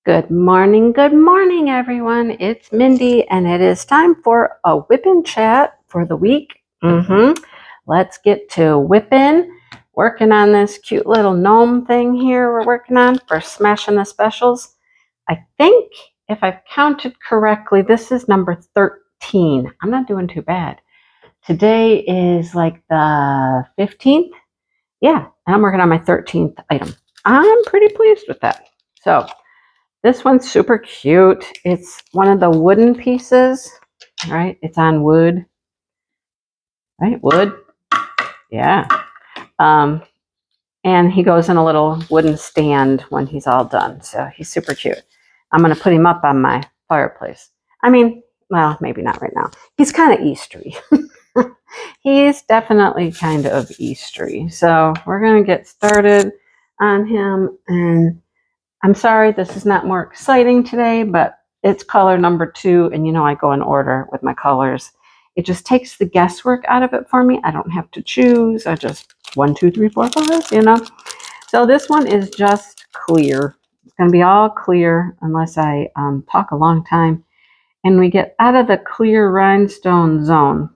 Good morning, everyone. It's Mindy, and it is time for a whippin' chat for the week. Let's get to whipping. Working on this cute little gnome thing here we're working on for smashing the specials. I think if I've counted correctly, this is number 13. I'm not doing too bad. Today is like the 15th. Yeah, and I'm working on my 13th item. I'm pretty pleased with that. So this one's super cute. It's one of the wooden pieces, right? It's on wood, right? Wood, yeah. And he goes in a little wooden stand when he's all done. So he's super cute. I'm going to put him up on my fireplace. I mean, well, maybe not right now. He's kind of Eastery. He's definitely kind of Eastery. So we're going to get started on him. And I'm sorry this is not more exciting today, but it's color number 2, and you know I go in order with my colors. It just takes the guesswork out of it for me. I don't have to choose. I just 1, 2, 3, 4, 5, you know. So this one is just clear. It's going to be all clear unless I talk a long time. And we get out of the clear rhinestone zone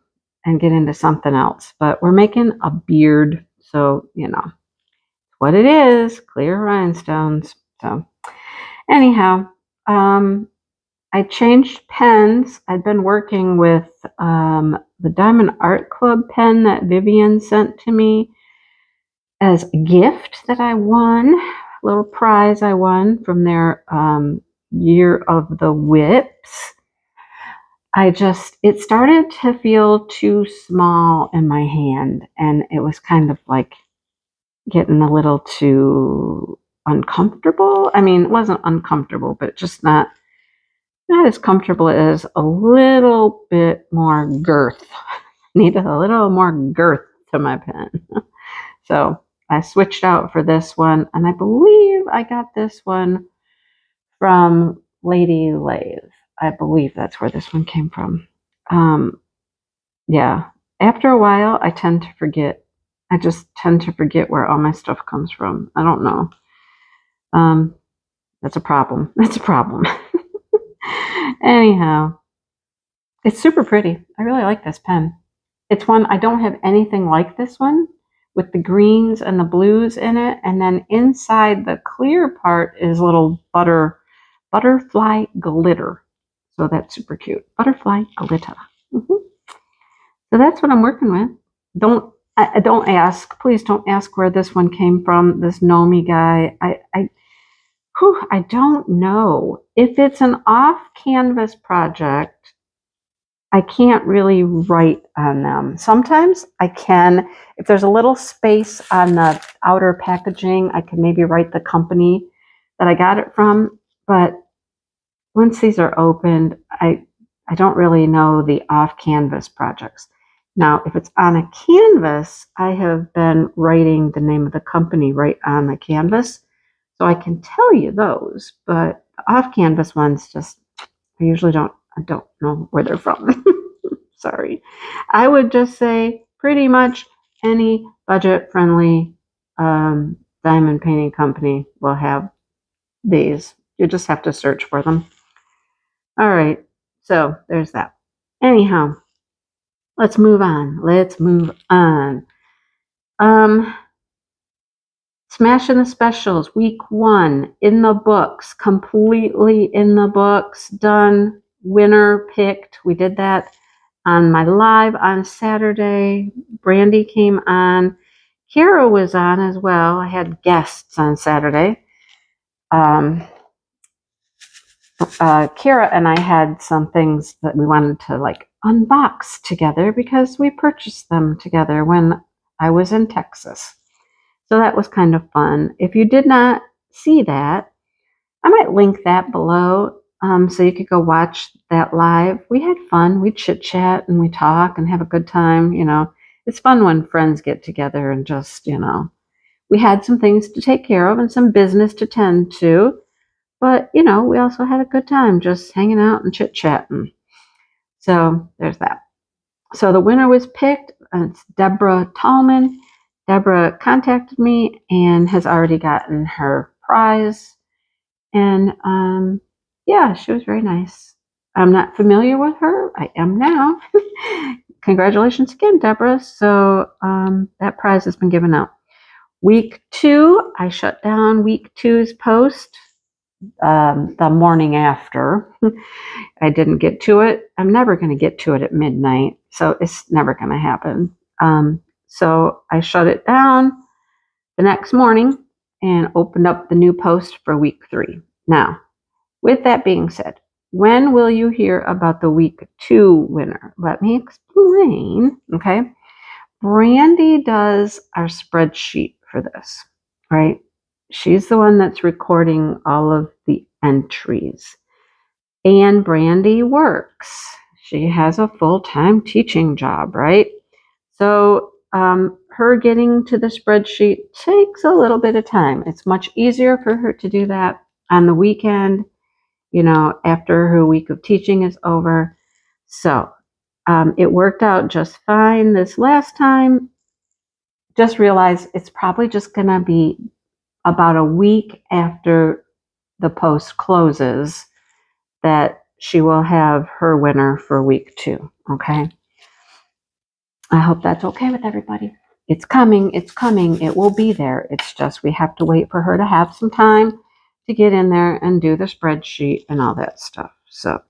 and get into something else. But we're making a beard, so, you know, what it is, clear rhinestones. So anyhow, I changed pens. I'd been working with the Diamond Art Club pen that Vivian sent to me as a gift that I won, a little prize I won from their year of the WIPs. It started to feel too small in my hand, and it was kind of like getting a little too uncomfortable. I mean, it wasn't uncomfortable, but just not as comfortable as a little bit more girth. Needed a little more girth to my pen. So I switched out for this one, and I believe I got this one from Lady Lathe. I believe that's where this one came from. Yeah. After a while, I tend to forget. I just tend to forget where all my stuff comes from. I don't know. That's a problem. That's a problem. Anyhow, it's super pretty. I really like this pen. It's one, I don't have anything like this one with the greens and the blues in it. And then inside the clear part is little butterfly glitter. So that's super cute. Butterfly glitter. So that's what I'm working with. Don't ask. Please don't ask where this one came from. This Nomi guy. I don't know if it's an off-canvas project. I can't really write on them. Sometimes I can. If there's a little space on the outer packaging, I can maybe write the company that I got it from. But once these are opened, I don't really know the off-canvas projects. Now, if it's on a canvas, I have been writing the name of the company right on the canvas. So I can tell you those, but the off-canvas ones I don't know where they're from. Sorry. I would just say pretty much any budget-friendly diamond painting company will have these. You just have to search for them. All right, so there's that. Anyhow, let's move on. Smashing the specials, week 1, in the books, completely in the books, done, winner picked. We did that on my live on Saturday. Brandy came on. Kara was on as well. I had guests on Saturday. Kara and I had some things that we wanted to like unbox together because we purchased them together when I was in Texas. So that was kind of fun. If you did not see that, I might link that below so you could go watch that live. We had fun. We chit chat and we talk and have a good time. You know, it's fun when friends get together and just, you know, we had some things to take care of and some business to tend to. But, you know, we also had a good time just hanging out and chit chatting. So there's that. So the winner was picked. It's Deborah Tallman. Deborah contacted me and has already gotten her prize. And yeah, she was very nice. I'm not familiar with her. I am now. Congratulations again, Deborah. So that prize has been given out. Week 2, I shut down week 2's post the morning after. I didn't get to it. I'm never going to get to it at midnight, so it's never going to happen. So I shut it down the next morning and opened up the new post for week 3. Now, with that being said, when will you hear about the week 2 winner? Let me explain. Okay. Brandy does our spreadsheet for this, right? She's the one that's recording all of the entries. And Brandy works. She has a full-time teaching job, right? So her getting to the spreadsheet takes a little bit of time. It's much easier for her to do that on the weekend, after her week of teaching is over. So it worked out just fine this last time. Just realize it's probably just going to be about a week after the post closes that she will have her winner for week 2. Okay. I hope that's okay with everybody. It's coming. It's coming. It will be there. It's just we have to wait for her to have some time to get in there and do the spreadsheet and all that stuff. So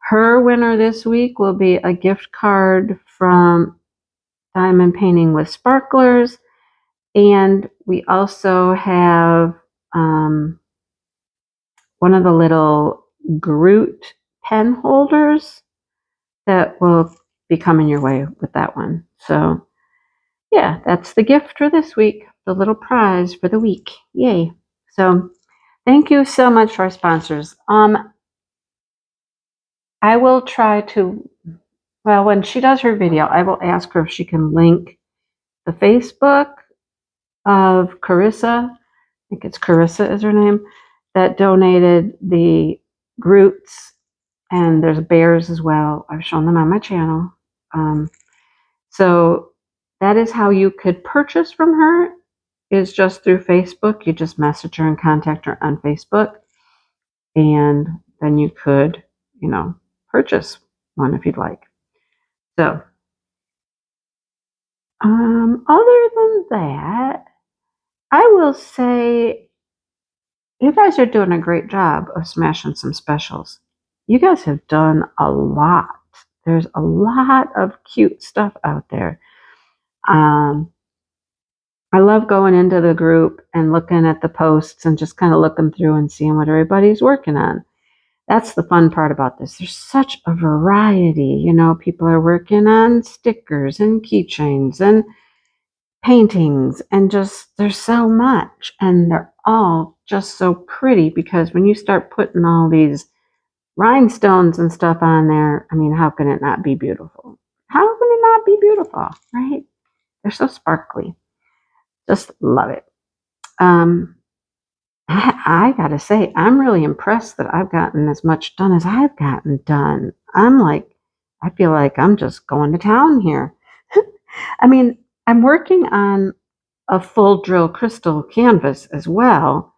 her winner this week will be a gift card from Diamond Painting with Sparklers. And we also have one of the little Groot pen holders that will be coming your way with that one. So yeah, that's the gift for this week, the little prize for the week. Yay. So thank you so much for our sponsors. I will try to, when she does her video, I will ask her if she can link the Facebook of Carissa. I think it's Carissa is her name, that donated the Groots, and there's bears as well. I've shown them on my channel. So that is how you could purchase from her, is just through Facebook. You just message her and contact her on Facebook, and then you could, purchase one if you'd like. So other than that, I will say you guys are doing a great job of smashing some specials. You guys have done a lot. There's a lot of cute stuff out there. I love going into the group and looking at the posts and just kind of looking through and seeing what everybody's working on. That's the fun part about this. There's such a variety. People are working on stickers and keychains and paintings, and just there's so much, and they're all just so pretty, because when you start putting all these rhinestones and stuff on there, I mean, how can it not be beautiful? How can it not be beautiful, right? They're so sparkly. Just love it. I gotta say, I'm really impressed that I've gotten as much done as I've gotten done. I feel like I'm just going to town here. I mean, I'm working on a full drill crystal canvas as well.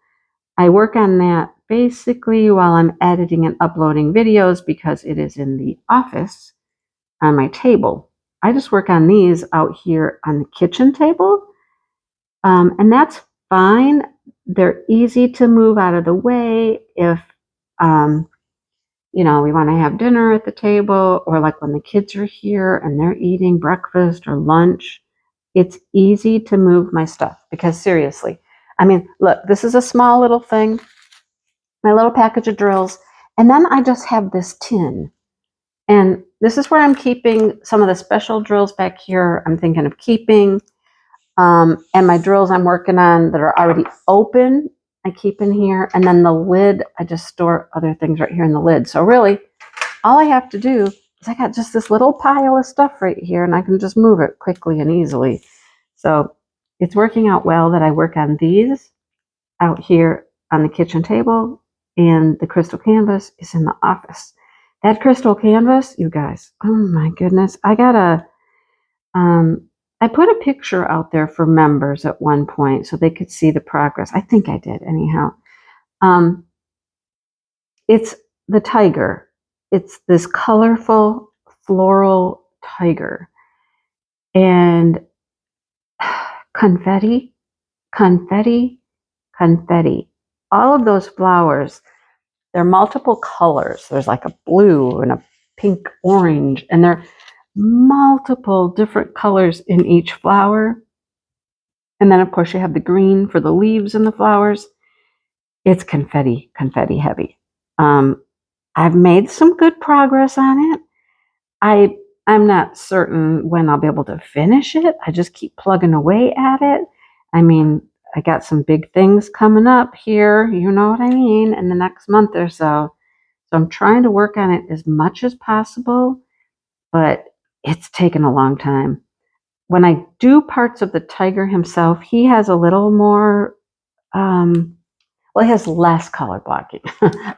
I work on that basically while I'm editing and uploading videos, because it is in the office on my table. I just work on these out here on the kitchen table. And that's fine. They're easy to move out of the way if, we want to have dinner at the table, or like when the kids are here and they're eating breakfast or lunch. It's easy to move my stuff, because seriously, I mean, look, this is a small little thing, my little package of drills. And then I just have this tin. And this is where I'm keeping some of the special drills back here. I'm thinking of keeping. And my drills I'm working on that are already open, I keep in here. And then the lid, I just store other things right here in the lid. So really, all I have to do is I got just this little pile of stuff right here, and I can just move it quickly and easily. So it's working out well that I work on these out here on the kitchen table, and the crystal canvas is in the office. That crystal canvas, you guys, oh my goodness. I put a picture out there for members at one point so they could see the progress. I think I did anyhow. It's the tiger. It's this colorful floral tiger. And confetti, confetti, confetti. All of those flowers, they're multiple colors. There's like a blue and a pink orange, and they're multiple different colors in each flower. And then, of course, you have the green for the leaves and the flowers. It's confetti, confetti heavy. I've made some good progress on it. I'm not certain when I'll be able to finish it. I just keep plugging away at it. I mean, I got some big things coming up here, you know what I mean, in the next month or so. So I'm trying to work on it as much as possible, but it's taken a long time. When I do parts of the tiger himself, he has a little more, well, he has less color blocking.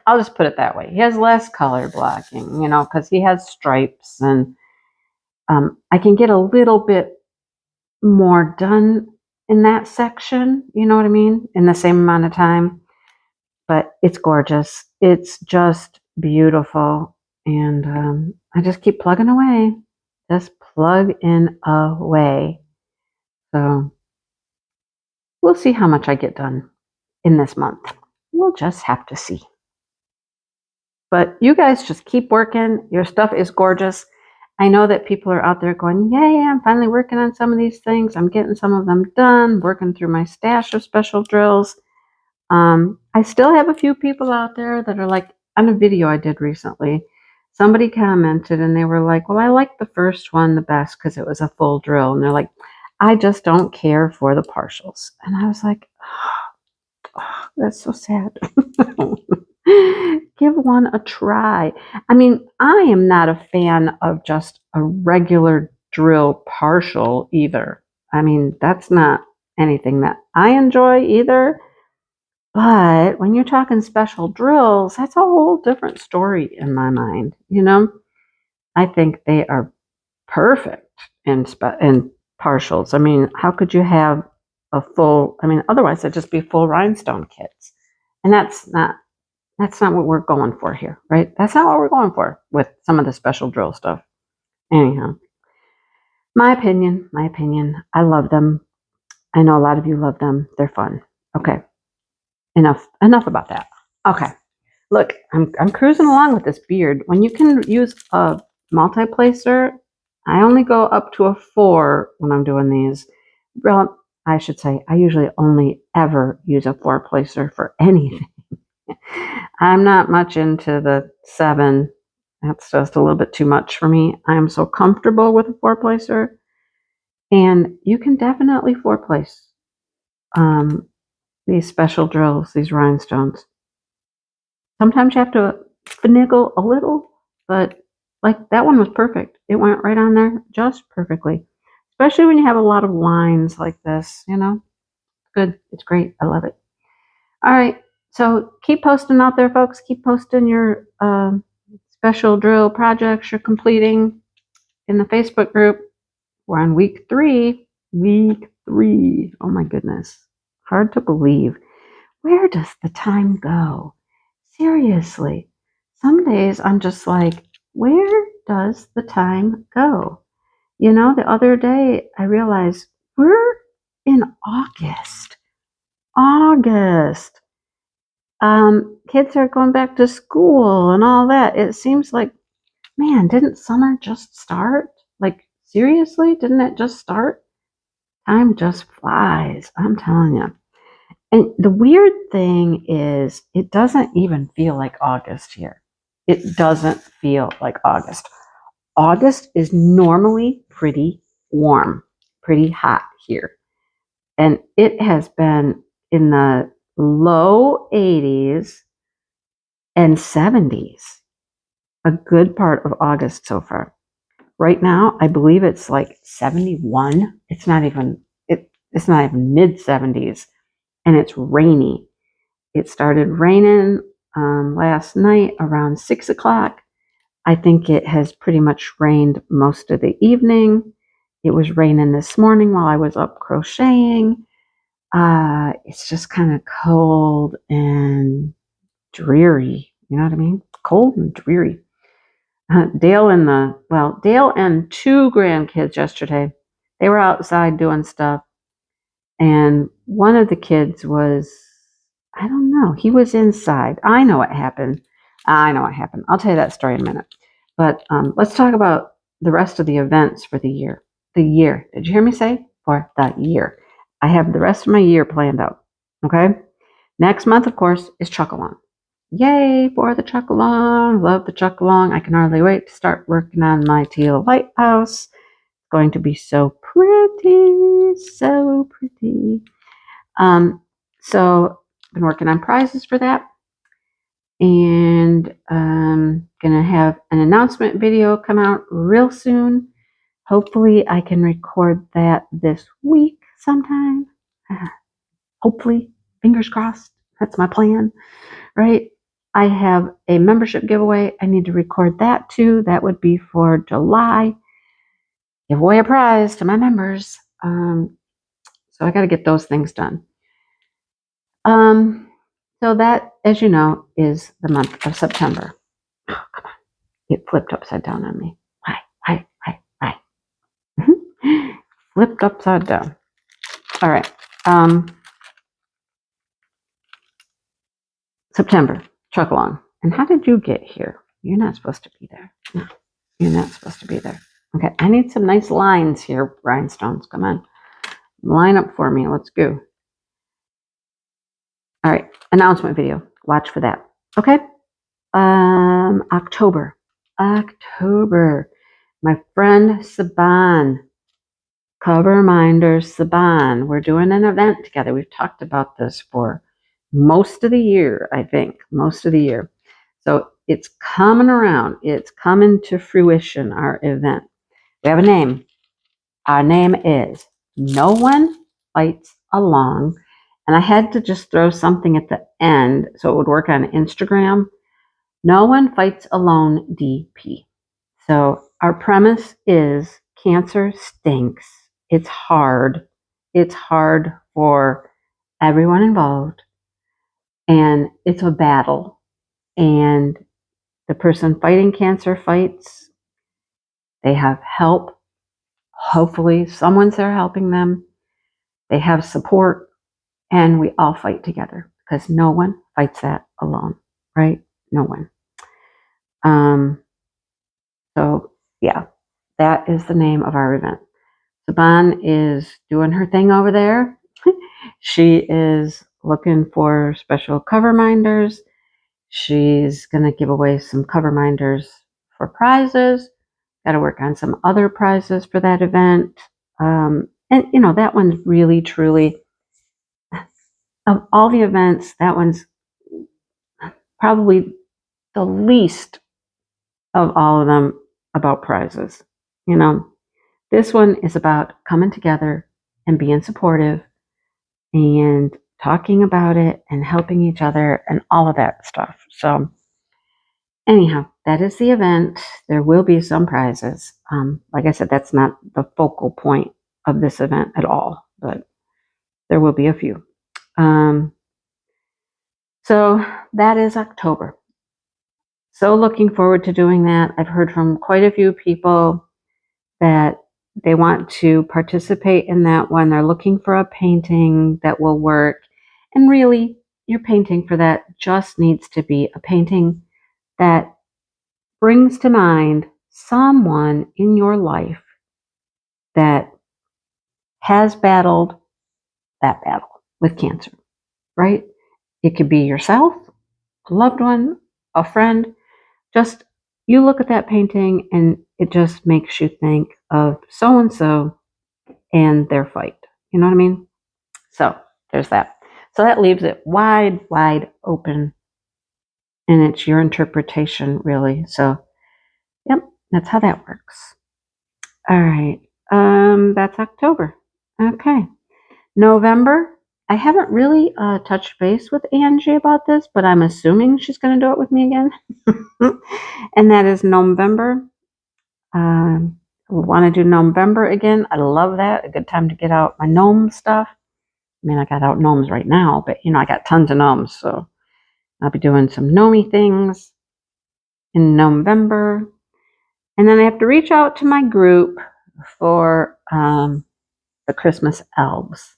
I'll just put it that way. He has less color blocking, you know, because he has stripes, and I can get a little bit more done in that section, you know what I mean, in the same amount of time. But it's gorgeous. It's just beautiful. And I just keep plugging away. Just plug in away. So we'll see how much I get done in this month. We'll just have to see. But you guys just keep working. Your stuff is gorgeous. I know that people are out there going, yay, I'm finally working on some of these things. I'm getting some of them done, working through my stash of special drills. I still have a few people out there that are like, on a video I did recently, somebody commented and they were like, well, I like the first one the best because it was a full drill. And they're like, I just don't care for the partials. And I was like, oh, that's so sad. Give one a try. I mean, I am not a fan of just a regular drill partial either. I mean, that's not anything that I enjoy either. But when you're talking special drills, that's a whole different story in my mind. You know, I think they are perfect in partials. I mean, how could you have a full? I mean, otherwise it'd just be full rhinestone kits, and that's not what we're going for here, right? That's not what we're going for with some of the special drill stuff. Anyhow, my opinion. I love them. I know a lot of you love them. They're fun. Okay. Enough about that. Okay. Look, I'm cruising along with this beard. When you can use a multi-placer, I only go up to a 4 when I'm doing these. Well, I should say I usually only ever use a 4-placer for anything. I'm not much into the 7. That's just a little bit too much for me. I'm so comfortable with a 4-placer. And you can definitely 4-place these special drills, these rhinestones. Sometimes you have to finagle a little, but like that one was perfect. It went right on there just perfectly. Especially when you have a lot of lines like this, you know. Good. It's great. I love it. All right. So keep posting out there, folks. Keep posting your special drill projects you're completing in the Facebook group. We're on week 3. Week 3. Oh my goodness. Hard to believe. Where does the time go? Seriously. Some days I'm just like, where does the time go? You know, the other day I realized we're in August. August. Kids are going back to school and all that. It seems like, man, didn't summer just start? Like, seriously, didn't it just start? Time just flies, I'm telling you. And the weird thing is, it doesn't even feel like August here. It doesn't feel like August. August is normally pretty warm, pretty hot here. And it has been in the low 80s and 70s a good part of August so far. Right now, I believe it's like 71. It's not even mid 70s, and it's rainy. It started raining last night around 6 o'clock. I think it has pretty much rained most of the evening. It was raining this morning while I was up crocheting. It's just kind of cold and dreary, You know what I mean? Cold and dreary. Dale and two grandkids yesterday, they were outside doing stuff. And one of the kids was, I don't know, he was inside. I know what happened. I'll tell you that story in a minute. But let's talk about the rest of the events for the year. The year. Did you hear me say? For the year. I have the rest of my year planned out. Okay? Next month, of course, is Chuck-a-Long. Yay for the Chuck-a-Long. Love the Chuck-a-Long. I can hardly wait to start working on my teal lighthouse. It's going to be so pretty. So pretty. So I've been working on prizes for that. And gonna have an announcement video come out real soon. Hopefully I can record that this week sometime. Hopefully, fingers crossed. That's my plan, right? I have a membership giveaway. I need to record that too. That would be for July. Give away a prize to my members. So I got to get those things done. So that, as you know, is the month of September. Oh, come on. It flipped upside down on me. Why? Flipped upside down. All right. September, Chuck-a-Long. And how did you get here? You're not supposed to be there. No, you're not supposed to be there. Okay, I need some nice lines here, rhinestones. Come on. Line up for me. Let's go. All right, announcement video. Watch for that. Okay. October. My friend Saban, Coverminder Saban. We're doing an event together. We've talked about this for most of the year, I think. Most of the year. So it's coming around. It's coming to fruition, our event. We have a name. Our name is No One Fights Along. And I had to just throw something at the end so it would work on Instagram. No One Fights Alone DP. So our premise is cancer stinks. It's hard. It's hard for everyone involved. And it's a battle. And the person fighting cancer fights. They have help. Hopefully someone's there helping them. They have support. And we all fight together because no one fights that alone, right? No one. So yeah, that is the name of our event. Saban is doing her thing over there. She is looking for special cover minders. She's going to give away some cover minders for prizes. Got to work on some other prizes for that event. And you know, that one's really, truly, of all the events, that one's probably the least of all of them about prizes. You know, this one is about coming together and being supportive and talking about it and helping each other and all of that stuff. So anyhow, that is the event. There will be some prizes. Like I said, that's not the focal point of this event at all, but there will be a few. So that is October. So looking forward to doing that. I've heard from quite a few people that they want to participate in that one. They're looking for a painting that will work. And really, your painting for that just needs to be a painting that brings to mind someone in your life that has battled that battle with cancer, right? It could be yourself, a loved one, a friend. Just you look at that painting and it just makes you think of so-and-so and their fight. You know what I mean? So there's that. So that leaves it wide, wide open. And it's your interpretation, really. So, yep, that's how that works. All right. That's October. Okay. November. I haven't really touched base with Angie about this, but I'm assuming she's going to do it with me again. And that is November. I want to do November again. I love that. A good time to get out my gnome stuff. I mean, I got out gnomes right now, but, you know, I got tons of gnomes, so I'll be doing some Nomi things in November. And then I have to reach out to my group for the Christmas elves.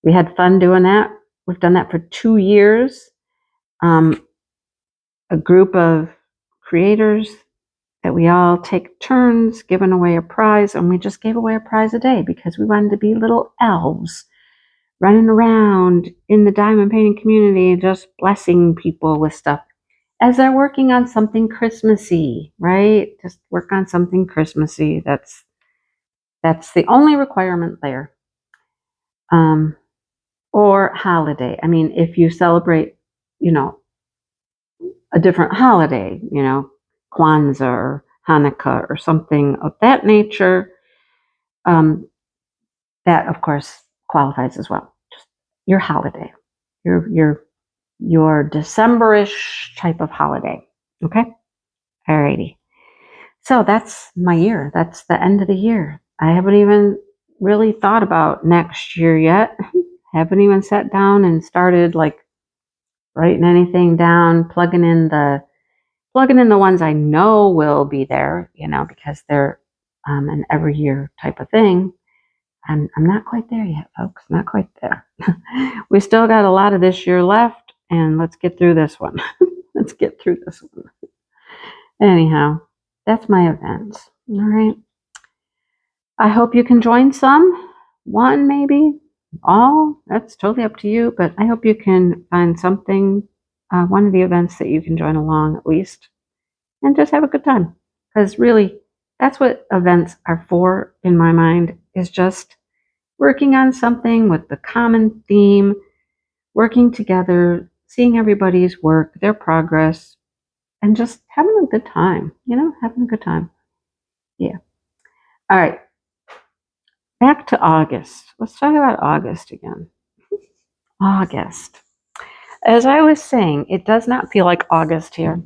We had fun doing that. We've done that for 2 years. A group of creators that we all take turns giving away a prize, and we just gave away a prize a day because we wanted to be little elves running around in the diamond painting community, just blessing people with stuff as they're working on something Christmassy, right? Just work on something Christmassy. That's the only requirement there. Or holiday. I mean, if you celebrate, a different holiday, Kwanzaa or Hanukkah or something of that nature, that of course qualifies as well. Just your holiday, your December-ish type of holiday. Okay? Alrighty. So that's my year. That's the end of the year. I haven't even really thought about next year yet. Haven't even sat down and started writing anything down, plugging in the ones I know will be there, because they're an every year type of thing. I'm not quite there yet, folks. Not quite there. We still got a lot of this year left, and let's get through this one. Let's get through this one. Anyhow, that's my events. All right. I hope you can join some. One, maybe. All. That's totally up to you, but I hope you can find something, one of the events that you can join along at least, and just have a good time. Because really, that's what events are for in my mind, is just working on something with the common theme, working together, seeing everybody's work, their progress, and just having a good time, having a good time. Yeah. All right. Back to August. Let's talk about August again. August. As I was saying, it does not feel like August here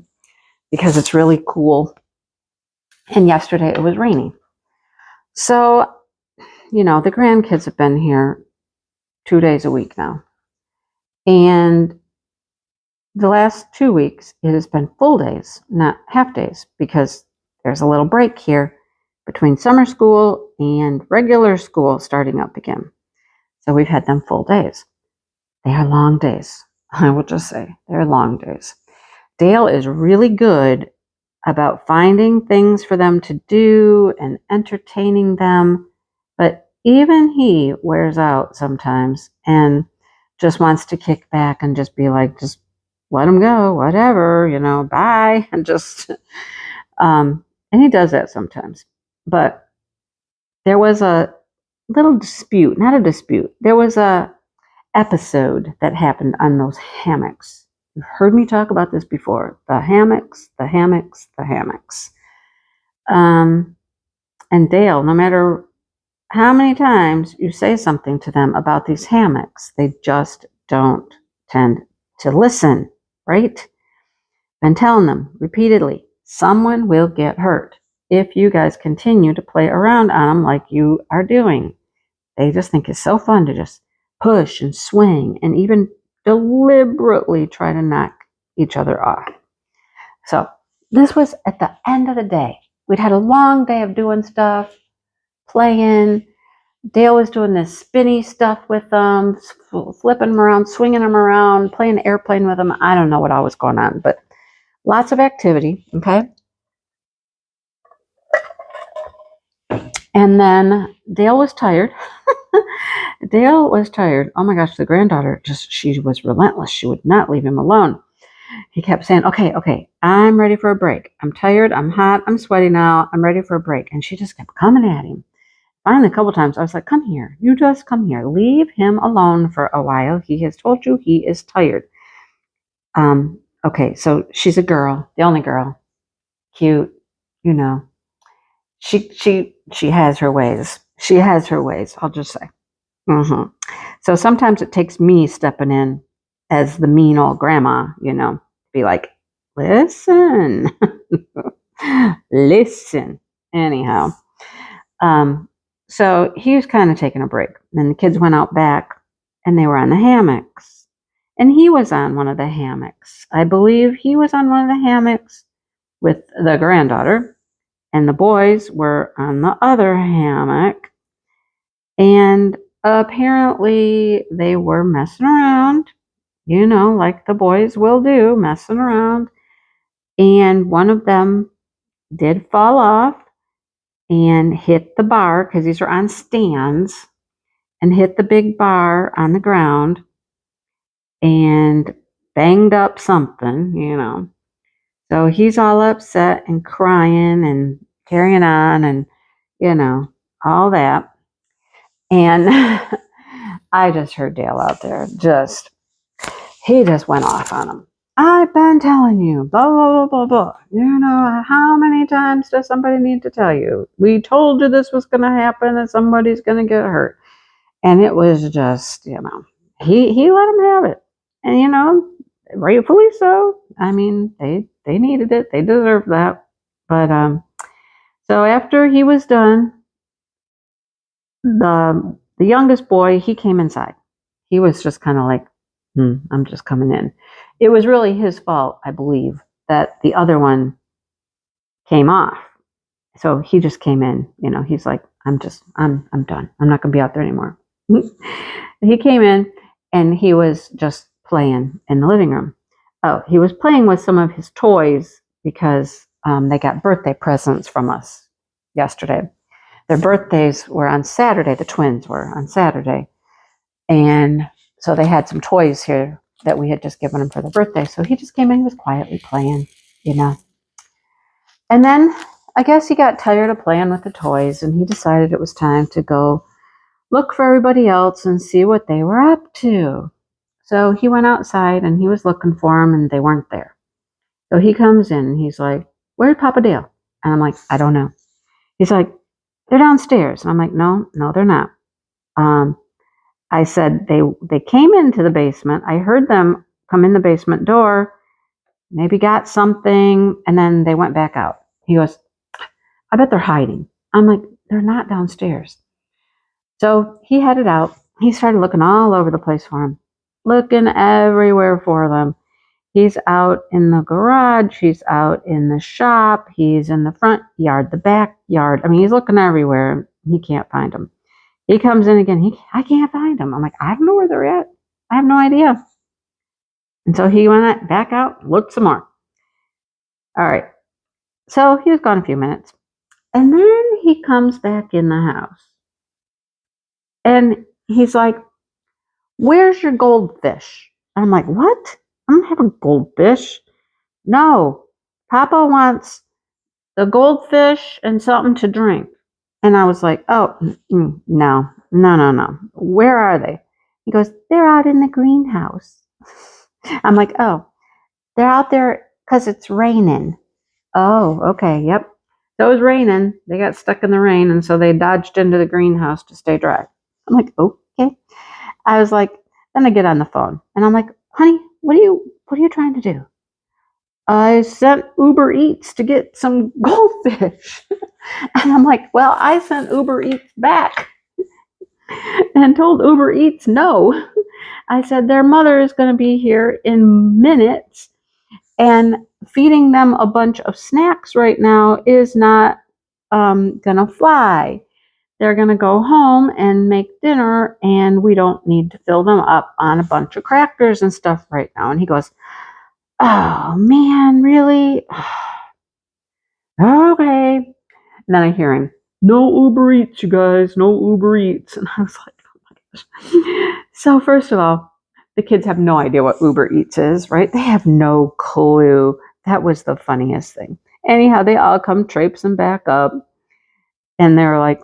because it's really cool. And yesterday it was rainy. So, the grandkids have been here 2 days a week now. And the last 2 weeks, it has been full days, not half days, because there's a little break here between summer school and regular school starting up again. So we've had them full days. They are long days. I will just say they're long days. Dale is really good about finding things for them to do and entertaining them. But even he wears out sometimes and just wants to kick back and just be like, just let him go, whatever, bye. And just, and he does that sometimes. But there was a little dispute, not a dispute. There was a episode that happened on those hammocks. You've heard me talk about this before. The hammocks, the hammocks, the hammocks. And Dale, no matter how many times you say something to them about these hammocks, they just don't tend to listen, right? Been telling them repeatedly, someone will get hurt if you guys continue to play around on them like you are doing. They just think it's so fun to just push and swing and even deliberately try to knock each other off. So this was at the end of the day. We'd had a long day of doing stuff, playing. Dale was doing this spinny stuff with them, flipping them around, swinging them around, playing airplane with them. I don't know what all was going on, but lots of activity, okay? And then Dale was tired. Dale was tired. Oh my gosh, the granddaughter, she was relentless. She would not leave him alone. He kept saying, okay, I'm ready for a break. I'm tired, I'm hot, I'm sweaty now, I'm ready for a break. And she just kept coming at him. Finally, a couple times, I was like, come here. You just come here. Leave him alone for a while. He has told you he is tired. Okay, so she's a girl, the only girl. Cute, She has her ways. She has her ways, I'll just say. So sometimes it takes me stepping in as the mean old grandma, be like, listen, listen. Anyhow, so he was kind of taking a break. And the kids went out back and they were on the hammocks. And he was on one of the hammocks. I believe he was on one of the hammocks with the granddaughter, and the boys were on the other hammock. And apparently they were messing around, like the boys will do, messing around. And one of them did fall off and hit the bar, because these are on stands, and hit the big bar on the ground and banged up something. So he's all upset and crying and carrying on and, all that. And I just heard Dale out there he just went off on him. I've been telling you, blah, blah, blah, blah, blah. How many times does somebody need to tell you? We told you this was going to happen and somebody's going to get hurt. And it was just, he let him have it. And, rightfully so. I mean, they needed it. They deserved that. But, so after he was done, the youngest boy, he came inside. He was just kind of like, I'm just coming in. It was really his fault, I believe, that the other one came off. So he just came in, he's like, I'm done. I'm not going to be out there anymore. He came in and he was just playing in the living room. Oh, he was playing with some of his toys because they got birthday presents from us yesterday. Their birthdays were on Saturday. The twins were on Saturday. And so they had some toys here that we had just given them for their birthday. So he just came in, he was quietly playing, And then I guess he got tired of playing with the toys and he decided it was time to go look for everybody else and see what they were up to. So he went outside and he was looking for them and they weren't there. So he comes in and he's like, where's Papa Dale? And I'm like, I don't know. He's like, they're downstairs. And I'm like, no, they're not. I said, they came into the basement. I heard them come in the basement door, maybe got something, and then they went back out. He goes, I bet they're hiding. I'm like, they're not downstairs. So he headed out. He started looking all over the place for them, looking everywhere for them. He's out in the garage. He's out in the shop. He's in the front yard, the backyard. I mean, he's looking everywhere. He can't find them. He comes in again. I can't find them. I'm like, I don't know where they're at. I have no idea. And so he went back out, looked some more. All right. So he was gone a few minutes. And then he comes back in the house. And he's like, where's your goldfish? And I'm like, what? I don't have a goldfish. No. Papa wants the goldfish and something to drink. And I was like, oh, no. Where are they? He goes, they're out in the greenhouse. I'm like, oh, they're out there because it's raining. Oh, okay, yep. So it was raining. They got stuck in the rain, and so they dodged into the greenhouse to stay dry. I'm like, okay. I was like, then I get on the phone, and I'm like, honey, what are you trying to do? I sent Uber Eats to get some goldfish. And I'm like, well, I sent Uber Eats back and told Uber Eats no. I said, their mother is going to be here in minutes, and feeding them a bunch of snacks right now is not going to fly. They're going to go home and make dinner, and we don't need to fill them up on a bunch of crackers and stuff right now. And he goes, oh, man, really? Okay. And then I hear him, no Uber Eats, you guys, no Uber Eats. And I was like, oh my gosh. So first of all, the kids have no idea what Uber Eats is, right? They have no clue. That was the funniest thing. Anyhow, they all come traipsing back up. And they're like,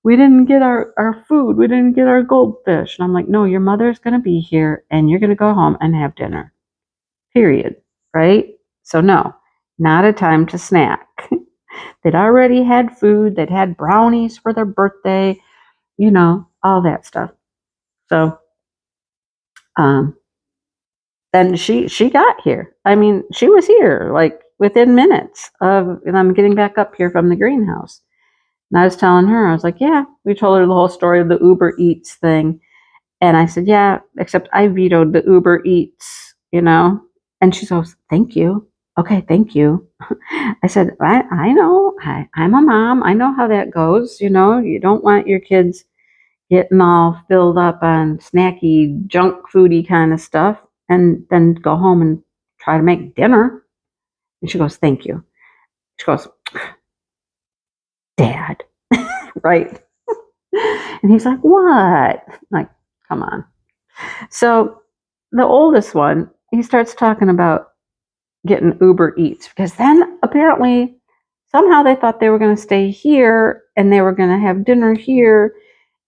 we didn't get our food. We didn't get our goldfish. And I'm like, no, your mother's going to be here and you're going to go home and have dinner. Period. Right? So no, not a time to snack. They'd already had food. They'd had brownies for their birthday, all that stuff. So then she got here. I mean, she was here like within minutes of them getting back up here from the greenhouse. And I was telling her, I was like, yeah, we told her the whole story of the Uber Eats thing. And I said, yeah, except I vetoed the Uber Eats, And she goes, thank you. Okay, thank you. I said, I know. I'm a mom. I know how that goes. You don't want your kids getting all filled up on snacky, junk foody kind of stuff and then go home and try to make dinner. And she goes, thank you. She goes, Dad, right? And he's like, what? Like, come on. So the oldest one, he starts talking about getting Uber Eats because then apparently somehow they thought they were going to stay here and they were going to have dinner here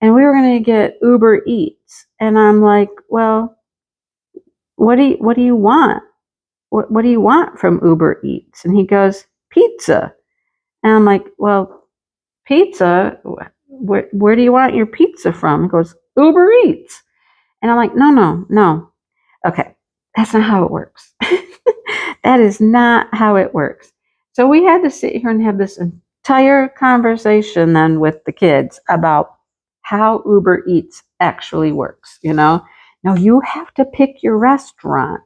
and we were going to get Uber Eats. And I'm like, well, what do you want? What do you want from Uber Eats? And he goes, pizza. And I'm like, well, pizza? Where do you want your pizza from? He goes, Uber Eats. And I'm like, no. Okay, that's not how it works. That is not how it works. So we had to sit here and have this entire conversation then with the kids about how Uber Eats actually works, Now, you have to pick your restaurant.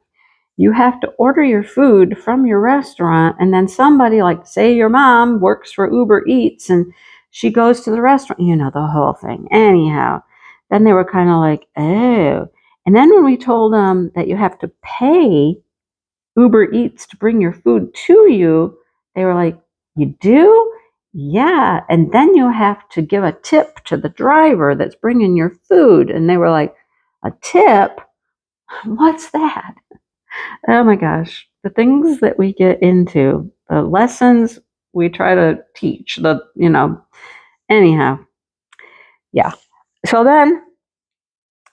You have to order your food from your restaurant, and then somebody, like, say your mom works for Uber Eats, and she goes to the restaurant, the whole thing. Anyhow, then they were kind of like, oh. And then when we told them that you have to pay Uber Eats to bring your food to you, they were like, you do? Yeah. And then you have to give a tip to the driver that's bringing your food. And they were like, a tip? What's that? Oh my gosh. The things that we get into, the lessons we try to teach, anyhow. Yeah. So then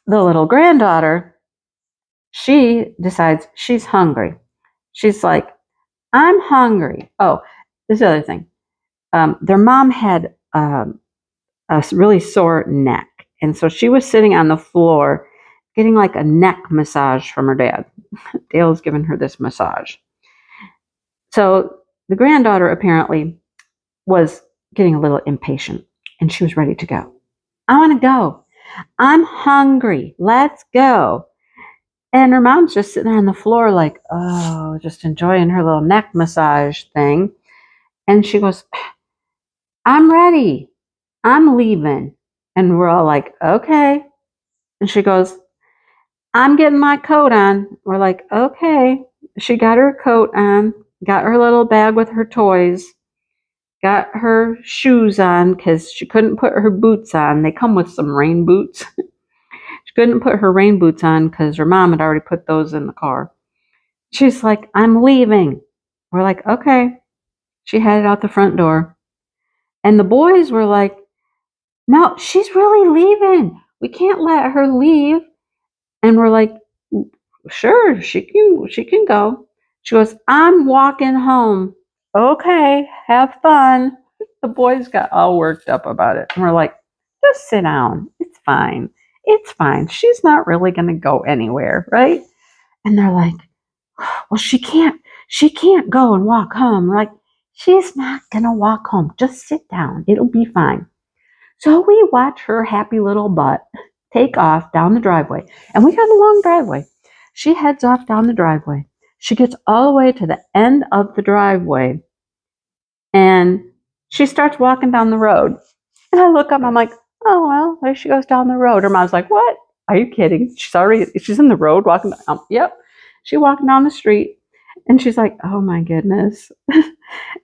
the little granddaughter, she decides she's hungry. She's like, I'm hungry. Oh, this is the other thing. Their mom had a really sore neck. And so she was sitting on the floor getting like a neck massage from her dad. Dale's giving her this massage. So the granddaughter apparently was getting a little impatient and she was ready to go. I want to go. I'm hungry. Let's go. And her mom's just sitting there on the floor like, oh, just enjoying her little neck massage thing. And she goes, I'm ready. I'm leaving. And we're all like, okay. And she goes, I'm getting my coat on. We're like, okay. She got her coat on, got her little bag with her toys, got her shoes on because she couldn't put her boots on. They come with some rain boots. She couldn't put her rain boots on because her mom had already put those in the car. She's like, I'm leaving. We're like, okay. She headed out the front door. And the boys were like, no, she's really leaving. We can't let her leave. And we're like, sure, she can go. She goes, I'm walking home. Okay, have fun. The boys got all worked up about it. And we're like, just sit down. It's fine. It's fine. She's not really going to go anywhere, right? And they're like, well, she can't go and walk home. We're like, she's not going to walk home. Just sit down. It'll be fine. So we watch her happy little butt take off down the driveway. And we got a long driveway. She heads off down the driveway. She gets all the way to the end of the driveway. And she starts walking down the road. And I look up, I'm like, oh, well, there she goes down the road. Her mom's like, what? Are you kidding? She's in the road walking. Yep. She walking down the street. And she's like, oh my goodness.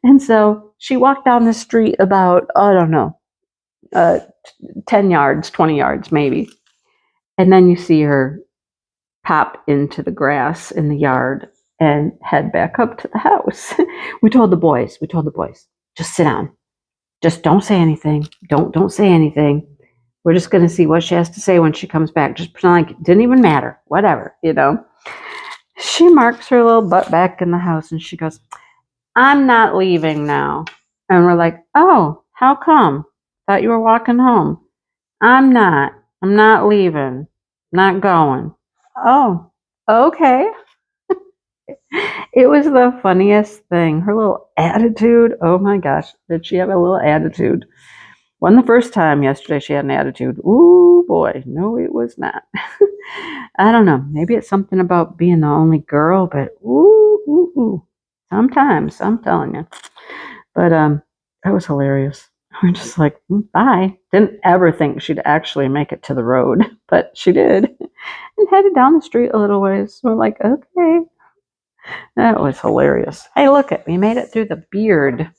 And so she walked down the street about, I don't know, 10 yards, 20 yards maybe. And then you see her pop into the grass in the yard and head back up to the house. We told the boys, just sit down. Just don't say anything. Don't say anything. We're just going to see what she has to say when she comes back. Just pretend like it didn't even matter. Whatever, She marks her little butt back in the house and she goes, I'm not leaving now. And we're like, oh, how come? Thought you were walking home. I'm not leaving. Not going. Oh, okay. It was the funniest thing. Her little attitude. Oh my gosh. Did she have a little attitude? Wasn't the first time yesterday she had an attitude. Ooh, boy. No, it was not. I don't know. Maybe it's something about being the only girl, but ooh. Sometimes, I'm telling you. But that was hilarious. We're just like, bye. Didn't ever think she'd actually make it to the road, but she did. And headed down the street a little ways. We're like, okay. That was hilarious. Hey, look it. We made it through the beard.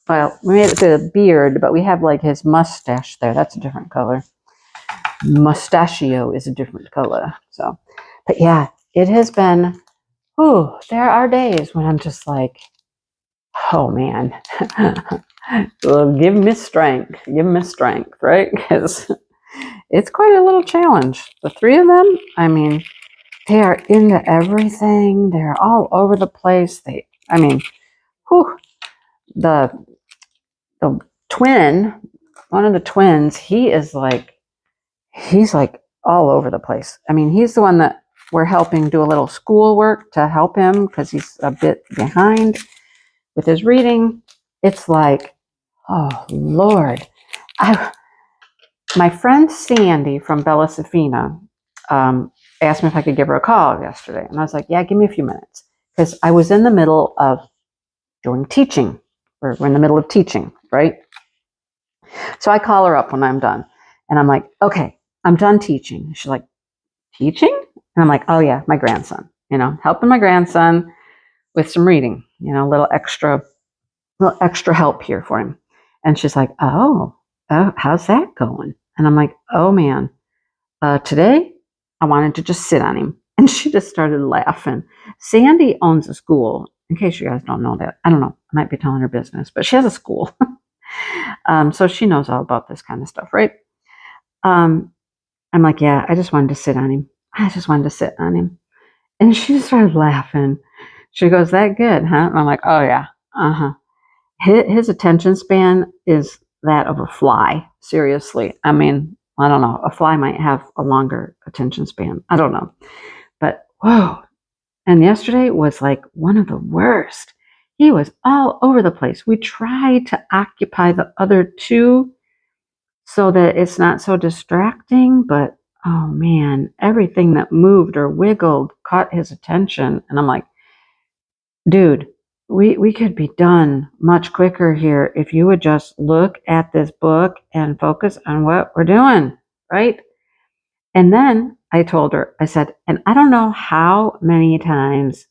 Well, we made it through the beard, but we have like his mustache there. That's a different color. Mustachio is a different color. So, but yeah, it has been, there are days when I'm just like, oh man, well, give me strength, right? Because it's quite a little challenge. The three of them, I mean, they are into everything. They're all over the place. The twin, one of the twins, he's like all over the place. I mean, he's the one that we're helping do a little schoolwork to help him because he's a bit behind with his reading. It's like, oh Lord. My friend Sandy from Bella Safina asked me if I could give her a call yesterday. And I was like, yeah, give me a few minutes. Because I was in the middle of doing teaching. We're in the middle of teaching, right? So I call her up when I'm done. And I'm like, okay, I'm done teaching. She's like, teaching? And I'm like, oh yeah, my grandson. Helping my grandson with some reading. A little extra help here for him. And she's like, oh, how's that going? And I'm like, oh man, today I wanted to just sit on him. And she just started laughing. Sandy owns a school, in case you guys don't know that. I don't know, I might be telling her business, but she has a school. So she knows all about this kind of stuff, right? I'm like, yeah, I just wanted to sit on him. And she started laughing. She goes, that good, huh? And I'm like, oh yeah, uh-huh. His attention span is that of a fly. Seriously. I mean, I don't know. A fly might have a longer attention span. I don't know. But whoa. And yesterday was like one of the worst. He was all over the place. We tried to occupy the other two so that it's not so distracting, but oh man, everything that moved or wiggled caught his attention. And I'm like, dude, we could be done much quicker here if you would just look at this book and focus on what we're doing, right? And then I told her, I said, and I don't know how many times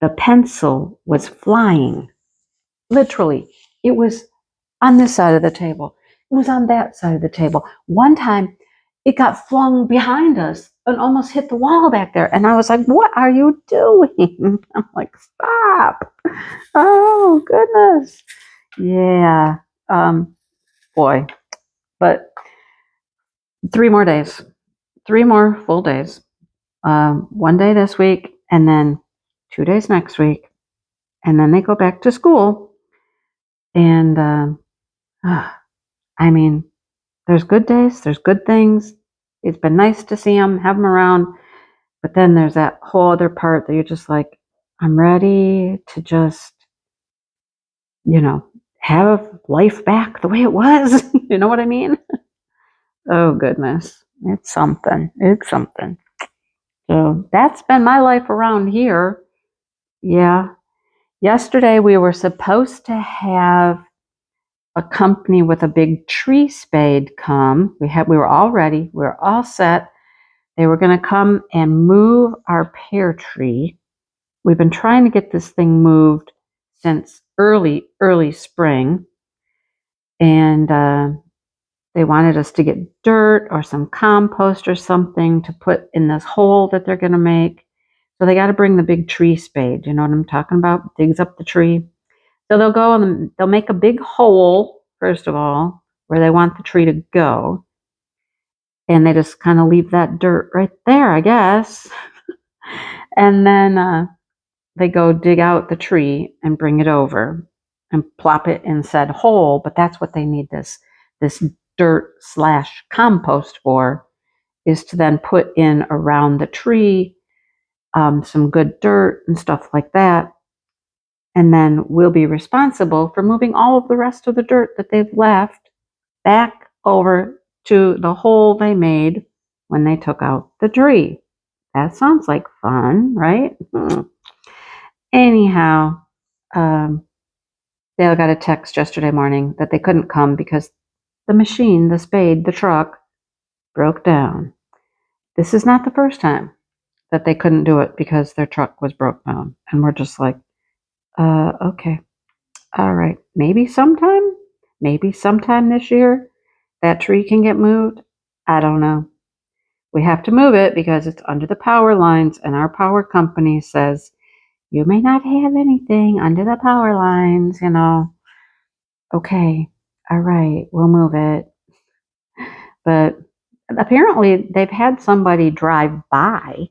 the pencil was flying. Literally, it was on this side of the table. It was on that side of the table. One time, it got flung behind us and almost hit the wall back there. And I was like, what are you doing? I'm like, stop. Oh, goodness. Yeah. Boy. But 3 more days. 3 more full days. 1 day this week and then 2 days next week. And then they go back to school. And, I mean, there's good days. There's good things. It's been nice to see them, have them around. But then there's that whole other part that you're just like, I'm ready to just, have life back the way it was. You know what I mean? Oh, goodness. It's something. So that's been my life around here. Yeah. Yesterday we were supposed to have a company with a big tree spade come. We were all ready. We were all set. They were going to come and move our pear tree. We've been trying to get this thing moved since early spring. And they wanted us to get dirt or some compost or something to put in this hole that they're going to make. So they got to bring the big tree spade. You know what I'm talking about? Digs up the tree. So they'll go and they'll make a big hole, first of all, where they want the tree to go. And they just kind of leave that dirt right there, I guess. And then they go dig out the tree and bring it over and plop it in said hole. But that's what they need this dirt / compost for, is to then put in around the tree some good dirt and stuff like that. And then we'll be responsible for moving all of the rest of the dirt that they've left back over to the hole they made when they took out the tree. That sounds like fun, right? Anyhow, they all got a text yesterday morning that they couldn't come because the machine, the spade, the truck broke down. This is not the first time that they couldn't do it because their truck was broke down. And we're just like, okay, all right, maybe sometime this year that tree can get moved. I don't know. We have to move it because it's under the power lines, and our power company says you may not have anything under the power lines, Okay, all right, we'll move it. But apparently they've had somebody drive by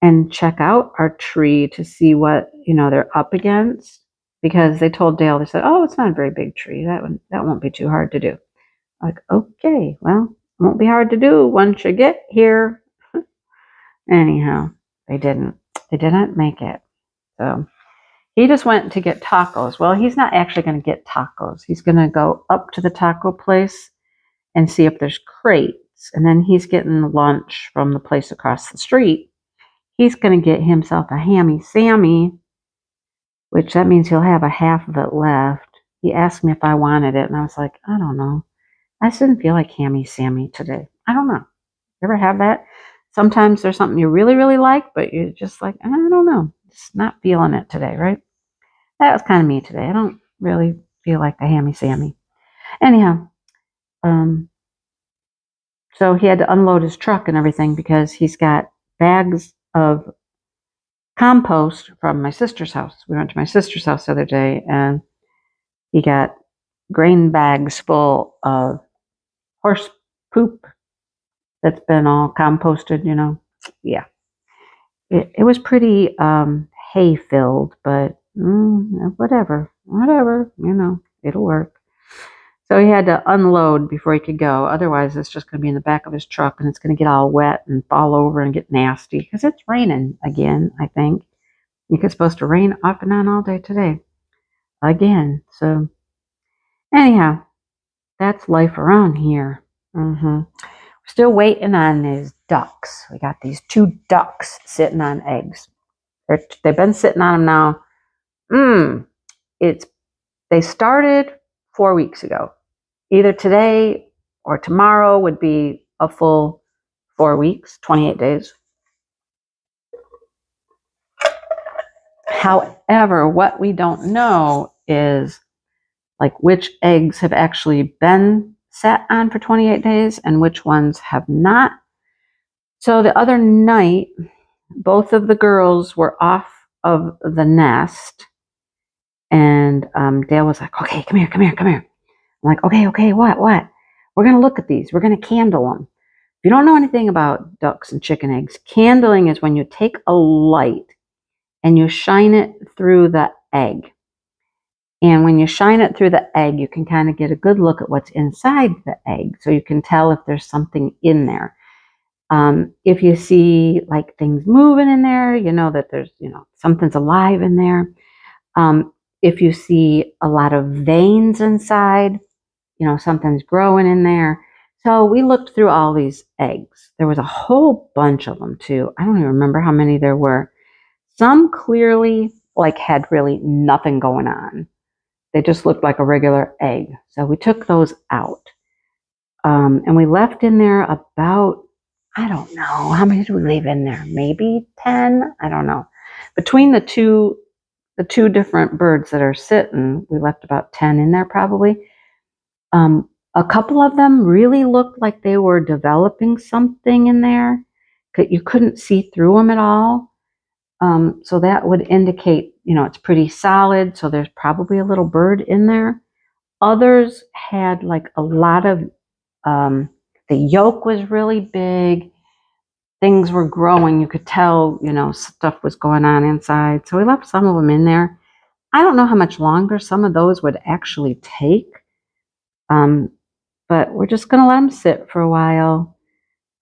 and check out our tree to see what, they're up against, because they told Dale, they said, oh, it's not a very big tree. That won't be too hard to do. Like, okay, well, it won't be hard to do once you get here. Anyhow, they didn't make it. So he just went to get tacos. Well, he's not actually going to get tacos. He's going to go up to the taco place and see if there's crates. And then he's getting lunch from the place across the street. He's going to get himself a hammy Sammy, which that means he'll have a half of it left. He asked me if I wanted it, and I was like, I don't know. I just didn't feel like hammy Sammy today. I don't know. You ever have that? Sometimes there's something you really, really like, but you're just like, I don't know. Just not feeling it today, right? That was kind of me today. I don't really feel like a hammy Sammy. Anyhow, so he had to unload his truck and everything because he's got bags of compost from my sister's house. We went to my sister's house the other day, and he got grain bags full of horse poop that's been all composted, Yeah. It was pretty hay filled, but whatever, it'll work. So he had to unload before he could go. Otherwise, it's just going to be in the back of his truck, and it's going to get all wet and fall over and get nasty because it's raining again, I think. It's supposed to rain off and on all day today. Again. So anyhow, that's life around here. We're still waiting on these ducks. We got these 2 ducks sitting on eggs. They've been sitting on them now. They started 4 weeks ago. Either today or tomorrow would be a full 4 weeks, 28 days. However, what we don't know is like which eggs have actually been sat on for 28 days and which ones have not. So the other night, both of the girls were off of the nest, and Dale was like, okay, come here. I'm like, okay, what? We're going to look at these. We're going to candle them. If you don't know anything about ducks and chicken eggs, candling is when you take a light and you shine it through the egg. And when you shine it through the egg, you can kind of get a good look at what's inside the egg. So you can tell if there's something in there. If you see like things moving in there, you know that there's, something's alive in there. If you see a lot of veins inside, something's growing in there. So we looked through all these eggs. There was a whole bunch of them too. I don't even remember how many there were. Some clearly had really nothing going on. They just looked like a regular egg. So we took those out. And we left in there about, I don't know, how many did we leave in there? Maybe 10? I don't know. Between the two different birds that are sitting, we left about 10 in there probably. A couple of them really looked like they were developing something in there. You couldn't see through them at all. So that would indicate, it's pretty solid. So there's probably a little bird in there. Others had a lot of, the yolk was really big. Things were growing. You could tell, stuff was going on inside. So we left some of them in there. I don't know how much longer some of those would actually take. But we're just going to let them sit for a while.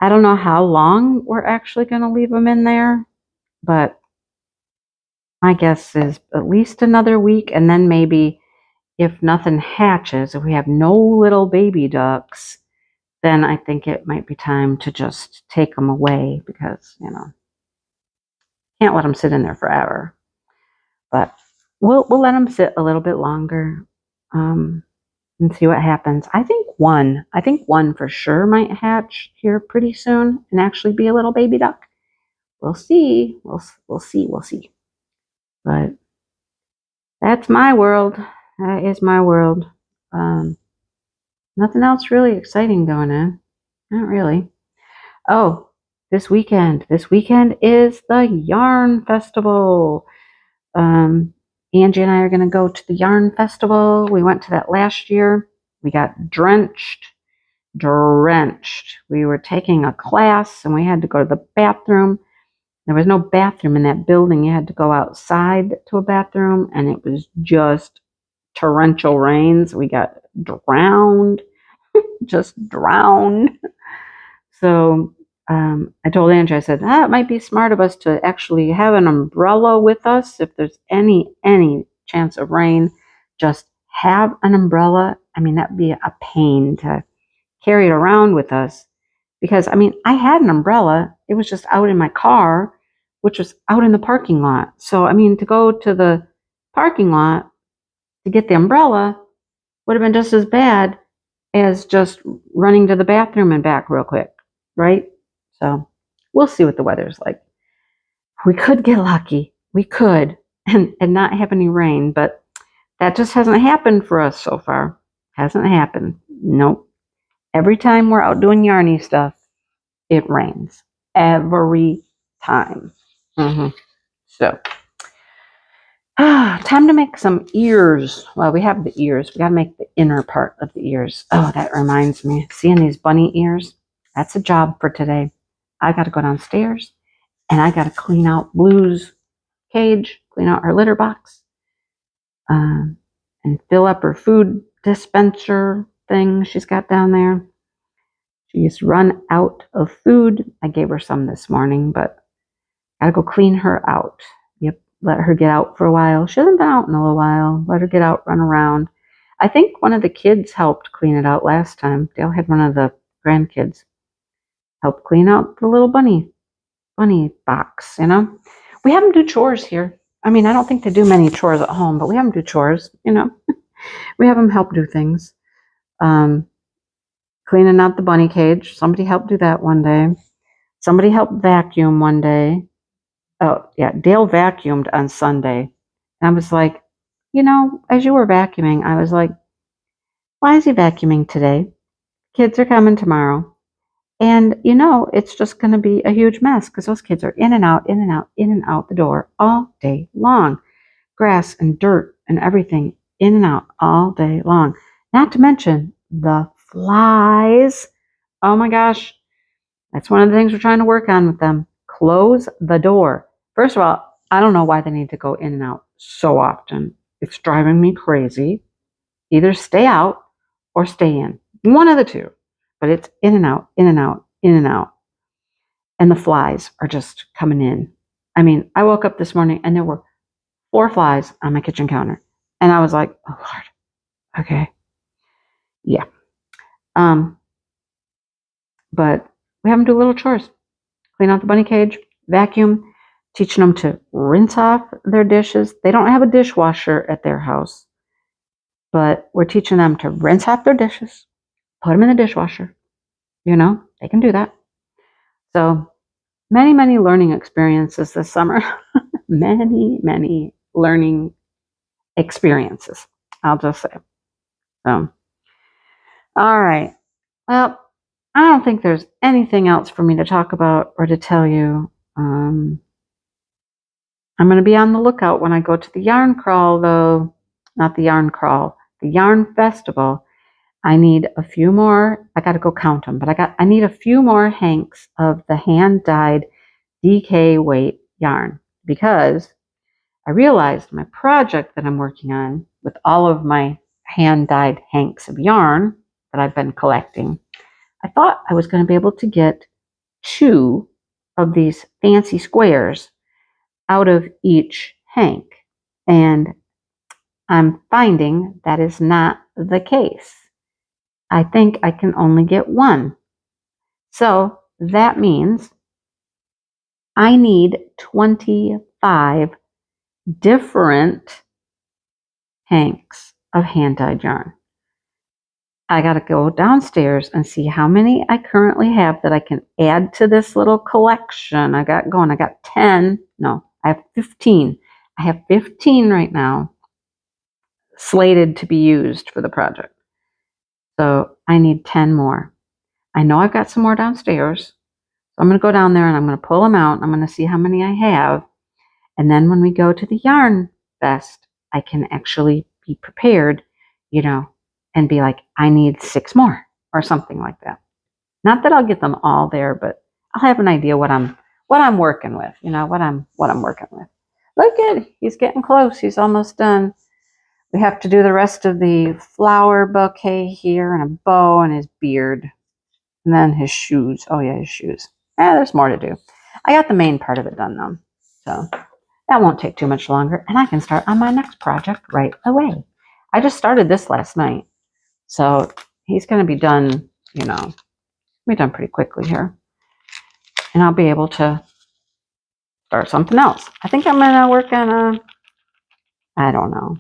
I don't know how long we're actually going to leave them in there, but my guess is at least another week, and then maybe if nothing hatches, if we have no little baby ducks, then I think it might be time to just take them away because, can't let them sit in there forever. But we'll let them sit a little bit longer and see what happens. I think one for sure might hatch here pretty soon and actually be a little baby duck. We'll see. We'll see. But that's my world. That is my world. Nothing else really exciting going on. Not really. Oh, this weekend. This weekend is the Yarn Festival. Angie and I are going to go to the Yarn Festival. We went to that last year. We got drenched. We were taking a class and we had to go to the bathroom. There was no bathroom in that building. You had to go outside to a bathroom, and it was just torrential rains. We got drowned, just drowned. So I told Angie, I said, it might be smart of us to actually have an umbrella with us. If there's any chance of rain, just have an umbrella. I mean, that'd be a pain to carry it around with us. Because, I had an umbrella. It was just out in my car, which was out in the parking lot. So, to go to the parking lot to get the umbrella would have been just as bad as just running to the bathroom and back real quick, right? So, we'll see what the weather's like. We could get lucky. We could and not have any rain, but that just hasn't happened for us so far. Hasn't happened. Nope. Every time we're out doing yarny stuff, it rains. Every time. So, time to make some ears. Well, we have the ears. We got to make the inner part of the ears. Oh, that reminds me. Seeing these bunny ears? That's a job for today. I got to go downstairs and I got to clean out Blue's cage, clean out her litter box, and fill up her food dispenser thing she's got down there. She's run out of food. I gave her some this morning, but gotta go clean her out. Yep, let her get out for a while. She hasn't been out in a little while. Let her get out, run around. I think one of the kids helped clean it out last time. Dale had one of the grandkids help clean out the little bunny box, We have them do chores here. I don't think they do many chores at home, but we have them do chores, We have them help do things. Cleaning out the bunny cage. Somebody helped do that one day. Somebody helped vacuum one day. Oh, yeah, Dale vacuumed on Sunday. And I was like, as you were vacuuming, I was like, why is he vacuuming today? Kids are coming tomorrow. And, it's just going to be a huge mess because those kids are in and out the door all day long. Grass and dirt and everything in and out all day long. Not to mention the flies. Oh my gosh. That's one of the things we're trying to work on with them. Close the door. First of all, I don't know why they need to go in and out so often. It's driving me crazy. Either stay out or stay in. One of the two. But it's in and out, in and out, in and out. And the flies are just coming in. I woke up this morning and there were 4 flies on my kitchen counter. And I was like, oh Lord. Okay. Yeah. But we have them do little chores. Clean out the bunny cage, vacuum, teaching them to rinse off their dishes. They don't have a dishwasher at their house, but we're teaching them to rinse off their dishes, put them in the dishwasher. They can do that. So many learning experiences this summer. many learning experiences, I'll just say. So, all right. Well, I don't think there's anything else for me to talk about or to tell you. I'm going to be on the lookout when I go to the yarn crawl, though. Not the yarn crawl, the yarn festival. I need a few more. I got to go count them, but I need a few more hanks of the hand-dyed DK weight yarn because I realized my project that I'm working on with all of my hand-dyed hanks of yarn that I've been collecting, I thought I was going to be able to get 2 of these fancy squares out of each hank. And I'm finding that is not the case. I think I can only get one. So that means I need 25 different hanks of hand-dyed yarn. I got to go downstairs and see how many I currently have that I can add to this little collection I got going. I got 10. No, I have 15. I have 15 right now slated to be used for the project. So I need 10 more. I know I've got some more downstairs. So I'm going to go down there and I'm going to pull them out. I'm going to see how many I have. And then when we go to the yarn fest, I can actually be prepared, and be like, I need 6 more or something like that. Not that I'll get them all there, but I'll have an idea what I'm working with, what I'm working with. Look at it. He's getting close. He's almost done. We have to do the rest of the flower bouquet here and a bow and his beard. And then his shoes. Oh yeah, his shoes. There's more to do. I got the main part of it done though. So that won't take too much longer. And I can start on my next project right away. I just started this last night. So he's going to be done, pretty quickly here. And I'll be able to start something else. I think I'm going to work on I don't know.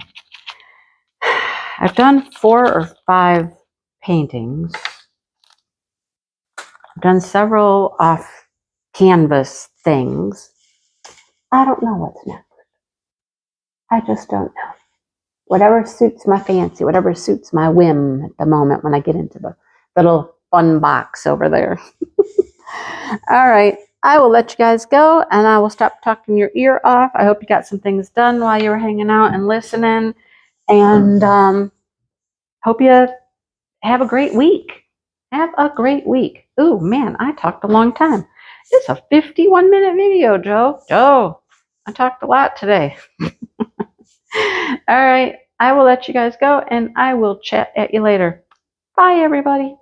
I've done 4 or 5 paintings. I've done several off canvas things. I don't know what's next. I just don't know. Whatever suits my fancy, whatever suits my whim at the moment when I get into the little fun box over there. All right. I will let you guys go and I will stop talking your ear off. I hope you got some things done while you were hanging out and listening. And hope you have a great week. Have a great week. Oh, man, I talked a long time. It's a 51-minute video, Joe. Joe, I talked a lot today. All right. I will let you guys go and I will chat at you later. Bye, everybody.